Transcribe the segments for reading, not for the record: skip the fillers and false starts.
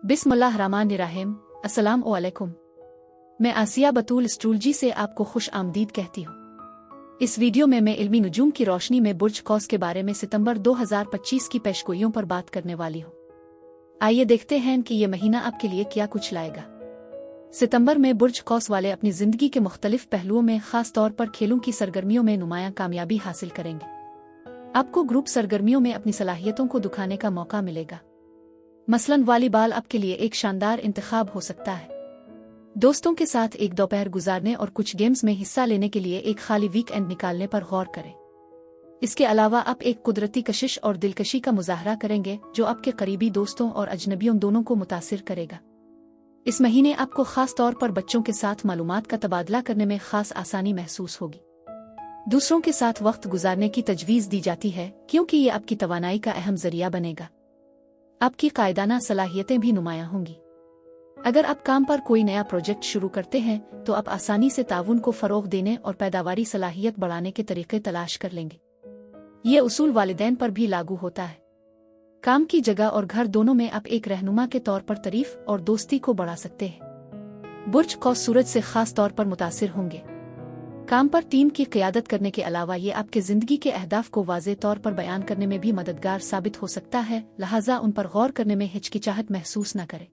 बिस्मिल्लाहिर्रहमानिर्रहीम। अस्सलाम वालेकुम। मैं आसिया बतूल एस्ट्रोलॉजी से आपको खुश आमदीद कहती हूँ। इस वीडियो में मैं इल्मी नुजूम की रोशनी में बुर्ज कौस के बारे में सितंबर 2025 की पेशगोइयों पर बात करने वाली हूँ। आइए देखते हैं कि ये महीना आपके लिए क्या कुछ लाएगा। सितंबर में बुर्ज कौस वाले अपनी जिंदगी के मुख्तलिफ पहलुओं में खास तौर पर खेलों की सरगर्मियों में नुमायां कामयाबी हासिल करेंगे। आपको ग्रुप सरगर्मियों में अपनी सलाहियतों को दिखाने का मौका मिलेगा। मसलन वॉलीबॉल आपके लिए एक शानदार इंतखाब हो सकता है। दोस्तों के साथ एक दोपहर गुजारने और कुछ गेम्स में हिस्सा लेने के लिए एक खाली वीकेंड निकालने पर गौर करें। इसके अलावा आप एक कुदरती कशिश और दिलकशी का मुजाहरा करेंगे जो आपके करीबी दोस्तों और अजनबियों दोनों को मुतासिर करेगा। इस महीने आपको खास तौर पर बच्चों के साथ मालूमात का तबादला करने में खास आसानी महसूस होगी। दूसरों के साथ वक्त गुजारने की तजवीज़ दी जाती है क्योंकि ये आपकी तवानाई का अहम जरिया बनेगा। आपकी कायदाना सलाहियतें भी नुमायां होंगी। अगर आप काम पर कोई नया प्रोजेक्ट शुरू करते हैं तो आप आसानी से ताउन को फरोग देने और पैदावारी सलाहियत बढ़ाने के तरीके तलाश कर लेंगे। ये उसूल वालिदैन पर भी लागू होता है। काम की जगह और घर दोनों में आप एक रहनुमा के तौर पर तारीफ और दोस्ती को बढ़ा सकते हैं। बुर्ज कौस सूरज से खास तौर पर मुतासिर होंगे। काम पर टीम की क़ियादत करने के अलावा ये आपके ज़िंदगी के अहदाफ को वाज़े तौर पर बयान करने में भी मददगार साबित हो सकता है, लिहाजा उन पर गौर करने में हिचकिचाहट महसूस न करें।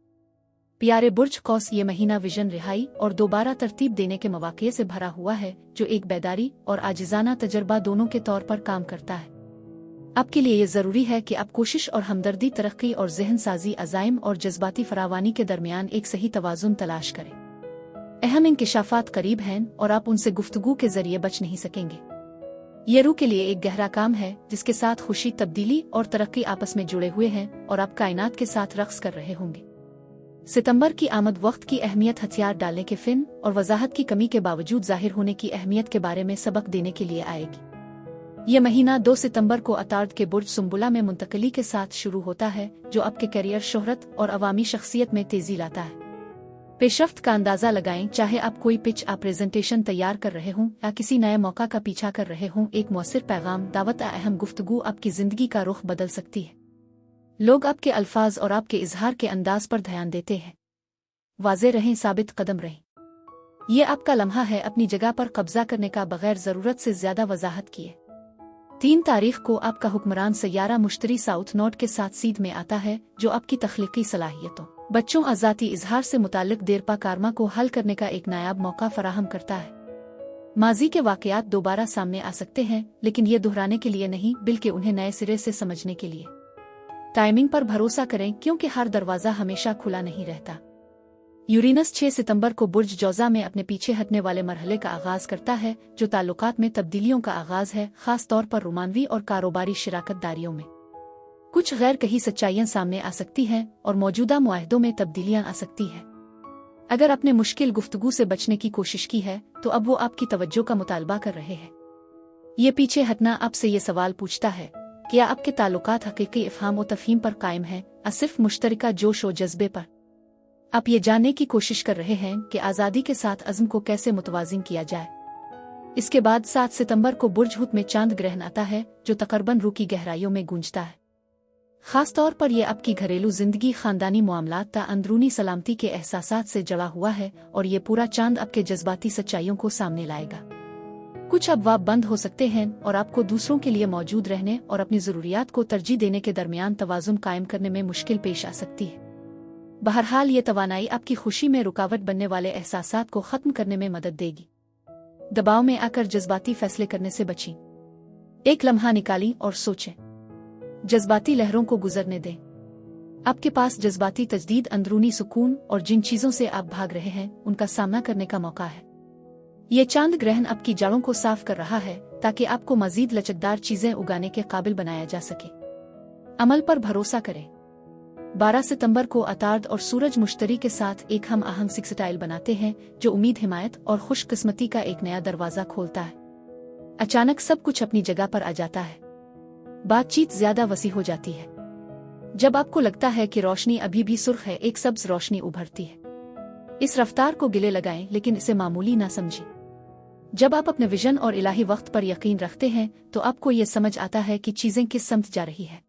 प्यारे बुर्ज कौस, ये महीना विजन रिहाई और दोबारा तरतीब देने के मौक़े से भरा हुआ है जो एक बेदारी और आजिज़ाना तजर्बा दोनों के तौर पर काम करता है। आपके लिए ये ज़रूरी है कि आप कोशिश और हमदर्दी, तरक्की और जहन साजी, अज़ाइम और जज्बाती फरावानी के दरमियान एक सही तवाज़ुन तलाश करें। अहम इंकिशाफात करीब हैं और आप उनसे गुफ्तगू के जरिए बच नहीं सकेंगे। ये रूह के लिए एक गहरा काम है जिसके साथ खुशी, तब्दीली और तरक्की आपस में जुड़े हुए हैं और आप कायनात के साथ रक्स कर रहे होंगे। सितंबर की आमद वक्त की अहमियत, हथियार डालने के फिन और वजाहत की कमी के बावजूद जाहिर होने की अहमियत के बारे में सबक देने के लिए आएगी। ये महीना 2 सितंबर को अतार्द के बुर्ज सुम्बुला में मुंतकली के साथ शुरू होता है जो आपके करियर, शोहरत और अवामी शख्सियत में तेजी लाता है। पेशरफ्त का अंदाजा लगाएं, चाहे आप कोई पिच या प्रेजेंटेशन तैयार कर रहे हों या किसी नए मौका का पीछा कर रहे हों। एक मौसर पैगाम, दावत या अहम गुफ्तगू आपकी जिंदगी का रुख बदल सकती है। लोग आपके अल्फाज और आपके इजहार के अंदाज पर ध्यान देते हैं। वाज़े रहें, साबित कदम रहें। ये आपका लम्हा है अपनी जगह पर कब्जा करने का, बगैर जरूरत से ज्यादा वजाहत किए। 3 तारीख को आपका हुक्मरान सैयारा मुश्तरी साउथ नोड के साथ सीध में आता है जो आपकी तख्लीकी सलाहियतों, बच्चों और ज़ाती इजहार से मुताल्लिक देरपा कारमा को हल करने का एक नायाब मौका फराहम करता है। माजी के वाक़यात दोबारा सामने आ सकते हैं, लेकिन ये दोहराने के लिए नहीं बल्कि उन्हें नए सिरे से समझने के लिए। टाइमिंग पर भरोसा करें क्योंकि हर दरवाज़ा हमेशा खुला नहीं रहता। यूरेनस 6 सितंबर को बुर्ज जौज़ा में अपने पीछे हटने वाले मरहले का आगाज करता है जो ताल्लुकात में तब्दीलियों का आगाज है, खास तौर पर रोमानवी और कारोबारी शिराकतदारियों में। कुछ गैर कही सच्चाइयां सामने आ सकती हैं और मौजूदा मुआहदों में तब्दीलियां आ सकती हैं। अगर आपने मुश्किल गुफ्तगू से बचने की कोशिश की है तो अब वो आपकी तवज्जो का मुतालबा कर रहे हैं। ये पीछे हटना आपसे ये सवाल पूछता है, क्या आपके ताल्लुकात हकीकी इफ़हाम और तफ़हीम पर कायम हैं या सिर्फ मुश्तरका जोश और जज्बे पर? आप ये जानने की कोशिश कर रहे हैं कि आज़ादी के साथ अज़्म को कैसे मुतवाज़िन किया जाए। इसके बाद 7 सितंबर को बुर्ज हुत में चांद ग्रहण आता है जो तकरीबन रूह की गहराइयों में गूंजता है। खास तौर पर यह आपकी घरेलू जिंदगी, खानदानी मामलात ता अंदरूनी सलामती के एहसासात से जड़ा हुआ है और ये पूरा चांद आपके जज्बाती सच्चाइयों को सामने लाएगा। कुछ अबवाब बंद हो सकते हैं और आपको दूसरों के लिए मौजूद रहने और अपनी ज़रूरियात को तरजीह देने के दरमियान तवाज़ुन कायम करने में मुश्किल पेश आ सकती है। बहरहाल ये तवानाई आपकी खुशी में रुकावट बनने वाले एहसासात को ख़त्म करने में मदद देगी। दबाव में आकर जज्बाती फैसले करने से बचें। एक लम्हा निकालें और सोचें। जज्बाती लहरों को गुजरने दें। आपके पास जज्बाती तजदीद, अंदरूनी सुकून और जिन चीज़ों से आप भाग रहे हैं उनका सामना करने का मौका है। ये चांद ग्रहण आपकी जड़ों को साफ कर रहा है ताकि आपको मजीद लचकदार चीज़ें उगाने के काबिल बनाया जा सके। अमल पर भरोसा करें। 12 सितंबर को अतार्द और सूरज मुश्तरी के साथ एक हम आहंग सिक्सटाइल बनाते हैं जो उम्मीद, हिमायत और खुशकिस्मती का एक नया दरवाज़ा खोलता है। अचानक सब कुछ अपनी जगह पर आ जाता है। बातचीत ज्यादा वसी हो जाती है। जब आपको लगता है कि रोशनी अभी भी सुर्ख है, एक सब्ज रोशनी उभरती है। इस रफ्तार को गिले लगाएं लेकिन इसे मामूली ना समझें। जब आप अपने विजन और इलाही वक्त पर यकीन रखते हैं तो आपको ये समझ आता है कि चीजें किस समत जा रही है।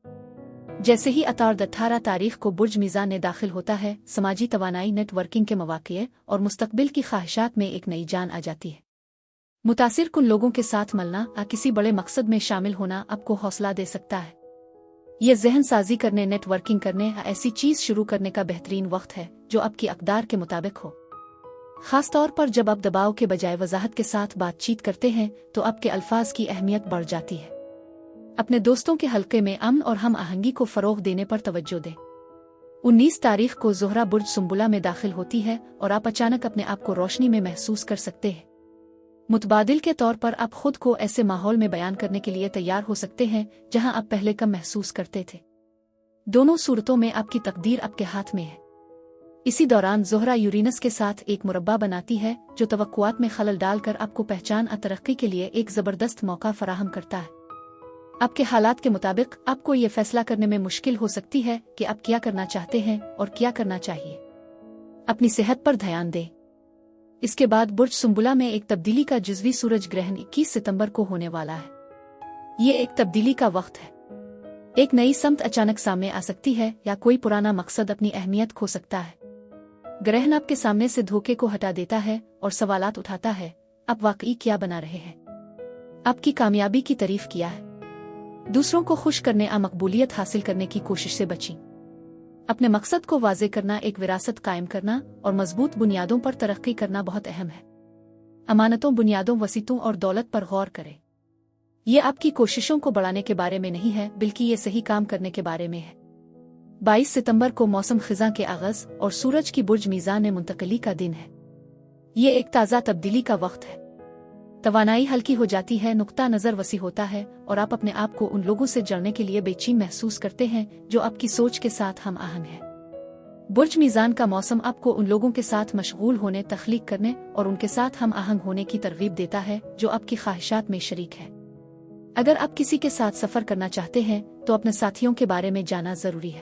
जैसे ही अतार्द 18 तारीख को बुर्ज मीज़ान में दाखिल होता है, समाजी तवानाई, नेटवर्किंग के मौक़े और मुस्तकबिल की ख्वाहिशात में एक नई जान आ जाती है। मुतासिर कुन लोगों के साथ मिलना या किसी बड़े मकसद में शामिल होना आपको हौसला दे सकता है। यह जहन साजी करने, नेटवर्किंग करने या ऐसी चीज़ शुरू करने का बेहतरीन वक्त है जो आपकी अक़दार के मुताबिक हो। ख़ास तौर पर जब आप दबाव के बजाय वजाहत के साथ बातचीत करते हैं तो आपके अल्फाज की अहमियत बढ़ जाती है। अपने दोस्तों के हल्के में अमन और हम आहंगी को फ़रोग़ देने पर तवज्जो दें। 19 तारीख को ज़ोहरा बुर्ज सुंबुला में दाखिल होती है और आप अचानक अपने आप को रोशनी में महसूस कर सकते हैं। मुतबादिल के तौर पर आप खुद को ऐसे माहौल में बयान करने के लिए तैयार हो सकते हैं जहां आप पहले कम महसूस करते थे। दोनों सूरतों में आपकी तकदीर आपके हाथ में है। इसी दौरान ज़ोहरा यूरेनस के साथ एक मुरब्बा बनाती है जो तवक्कुआत में खलल डालकर आपको पहचान और तरक्की के लिए एक ज़बरदस्त मौका फराहम करता है। आपके हालात के मुताबिक आपको ये फैसला करने में मुश्किल हो सकती है कि आप क्या करना चाहते हैं और क्या करना चाहिए। अपनी सेहत पर ध्यान दें। इसके बाद बुर्ज सुंबुला में एक तब्दीली का जुज़वी सूरज ग्रहण 21 सितंबर को होने वाला है। ये एक तब्दीली का वक्त है। एक नई समत अचानक सामने आ सकती है या कोई पुराना मकसद अपनी अहमियत खो सकता है। ग्रहण आपके सामने से धोखे को हटा देता है और सवालात उठाता है, आप वाकई क्या बना रहे हैं? आपकी कामयाबी की तारीफ किया है? दूसरों को खुश करने या मकबूलियत हासिल करने की कोशिश से बचें। अपने मकसद को वाज़े करना, एक विरासत कायम करना और मजबूत बुनियादों पर तरक्की करना बहुत अहम है। अमानतों, बुनियादों, वसीतों और दौलत पर गौर करें। ये आपकी कोशिशों को बढ़ाने के बारे में नहीं है, बल्कि ये सही काम करने के बारे में है। 22 सितंबर को मौसम खिज़ां के आगाज़ और सूरज की बुर्ज मीज़ान में मुंतकली का दिन है। ये एक ताज़ा तब्दीली का वक्त है। तवानाई हल्की हो जाती है, नुक्ता नज़र वसी होता है और आप अपने आप को उन लोगों से जड़ने के लिए बेचैन महसूस करते हैं जो आपकी सोच के साथ हम आहंग हैं। बुर्ज मीज़ान का मौसम आपको उन लोगों के साथ मशगूल होने, तख्लीक करने और उनके साथ हम आहंग होने की तरगीब देता है जो आपकी ख्वाहिशात में शरीक है। अगर आप किसी के साथ सफ़र करना चाहते हैं तो अपने साथियों के बारे में जाना ज़रूरी है।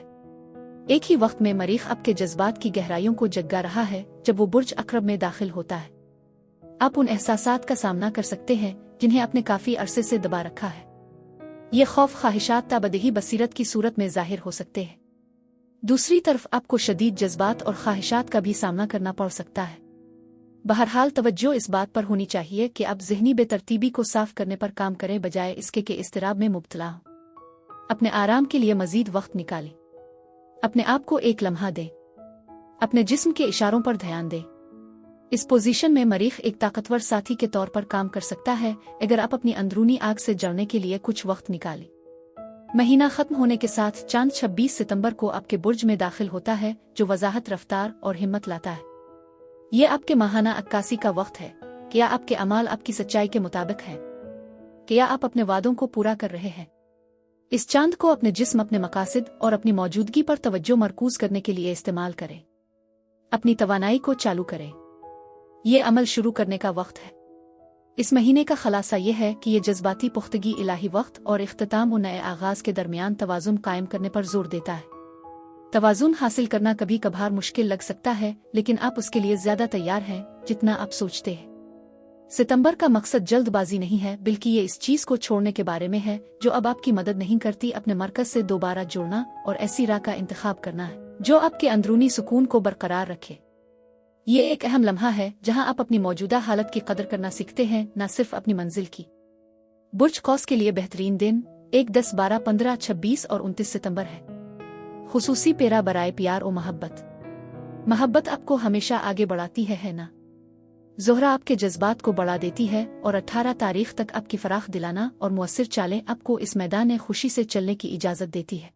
एक ही वक्त में मरीख आपके जज्बात की गहराइयों को जगा रहा है जब वो बुर्ज अक़रब में दाखिल होता है। आप उन एहसासात का सामना कर सकते हैं जिन्हें आपने काफी अरसे से दबा रखा है। ये खौफ, ख्वाहिशात ताबदही बसीरत की सूरत में जाहिर हो सकते हैं। दूसरी तरफ आपको शदीद जज्बात और ख्वाहिशात का भी सामना करना पड़ सकता है। बहरहाल तवज्जो इस बात पर होनी चाहिए कि आप ज़हनी बेतरतीबी को साफ करने पर काम करें बजाय इसके कि इस्तिराब में मुब्तला हों। अपने आराम के लिए मजीद वक्त निकालें। अपने आप को एक लम्हा दें। अपने जिस्म के इशारों पर ध्यान दें। इस पोजीशन में मरीख एक ताकतवर साथी के तौर पर काम कर सकता है अगर आप अपनी अंदरूनी आग से जलने के लिए कुछ वक्त निकालें। महीना खत्म होने के साथ चांद 26 सितंबर को आपके बुर्ज में दाखिल होता है जो वजाहत, रफ्तार और हिम्मत लाता है। ये आपके माहाना अक्कासी का वक्त है। क्या आपके अमाल आपकी सच्चाई के मुताबिक है? क्या आप अपने वादों को पूरा कर रहे हैं? इस चांद को अपने जिस्म, अपने मकासद और अपनी मौजूदगी पर तवज्जो मरकूज करने के लिए इस्तेमाल करें। अपनी तवानाई को चालू करें। ये अमल शुरू करने का वक्त है। इस महीने का खलासा यह है कि ये जज्बाती पुख्तगी, इलाही वक्त और इख्तिताम व नए आगाज के दरमियान तवाज़ुन कायम करने पर जोर देता है। तवाज़ुन हासिल करना कभी कभार मुश्किल लग सकता है, लेकिन आप उसके लिए ज्यादा तैयार हैं जितना आप सोचते हैं। सितंबर का मकसद जल्दबाजी नहीं है, बल्कि ये इस चीज को छोड़ने के बारे में है जो अब आपकी मदद नहीं करती, अपने मरकज से दोबारा जुड़ना और ऐसी राह का इंतखाब करना है जो आपके अंदरूनी सुकून को बरकरार रखे। ये एक अहम लम्हा है जहां आप अपनी मौजूदा हालत की कदर करना सीखते हैं, न सिर्फ अपनी मंजिल की। बुर्ज कौस के लिए बेहतरीन दिन 1, 10, 12, 15, 26 और 29 सितंबर है। खुसूसी पेरा बराए प्यार और मोहब्बत आपको हमेशा आगे बढ़ाती है ना? ज़ोहरा आपके जज्बात को बढ़ा देती है और 18 तारीख तक आपकी फराख दिलाना और मुअस्सिर चालें आपको इस मैदान खुशी से चलने की इजाज़त देती है।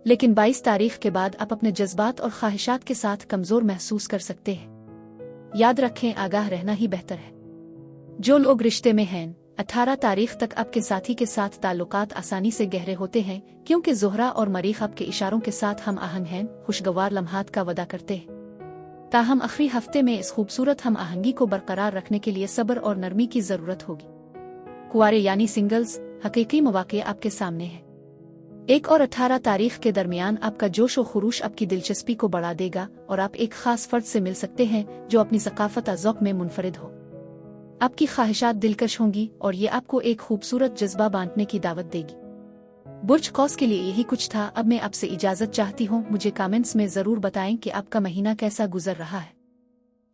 लेकिन 22 तारीख के बाद आप अपने जज्बात और ख्वाहिशात के साथ कमज़ोर महसूस कर सकते हैं। याद रखें, आगाह रहना ही बेहतर है। जो लोग रिश्ते में हैं, 18 तारीख तक आपके साथी के साथ ताल्लुकात आसानी से गहरे होते हैं, क्योंकि ज़ोहरा और मरीख आपके इशारों के साथ हम आहंग हैं, खुशगवार लम्हात का वदा करते हैं। ताहम आखिरी हफ्ते में इस खूबसूरत हम आहंगी को बरकरार रखने के लिए सब्र और नरमी की ज़रूरत होगी। कुआरे यानी सिंगल्स, हकीकी मौक़े आपके सामने है। 1 और 18 तारीख के दरमियान आपका जोश व खुरूश आपकी दिलचस्पी को बढ़ा देगा और आप एक खास फर्द से मिल सकते हैं जो अपनी सकाफत और ज़ौक़ में मुनफरिद हो। आपकी ख्वाहिशात दिलकश होंगी और ये आपको एक खूबसूरत जज्बा बांटने की दावत देगी। बुर्ज कौस के लिए यही कुछ था। अब मैं आपसे इजाजत चाहती हूँ। मुझे कमेंट्स में ज़रूर बताएं कि आपका महीना कैसा गुजर रहा है।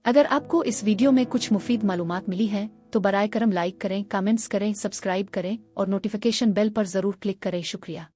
अगर आपको इस वीडियो में कुछ मुफीद मालूमात मिली है तो बराए करम लाइक करें, कमेंट्स करें, सब्सक्राइब करें और नोटिफिकेशन बेल पर ज़रूर क्लिक करें। शुक्रिया।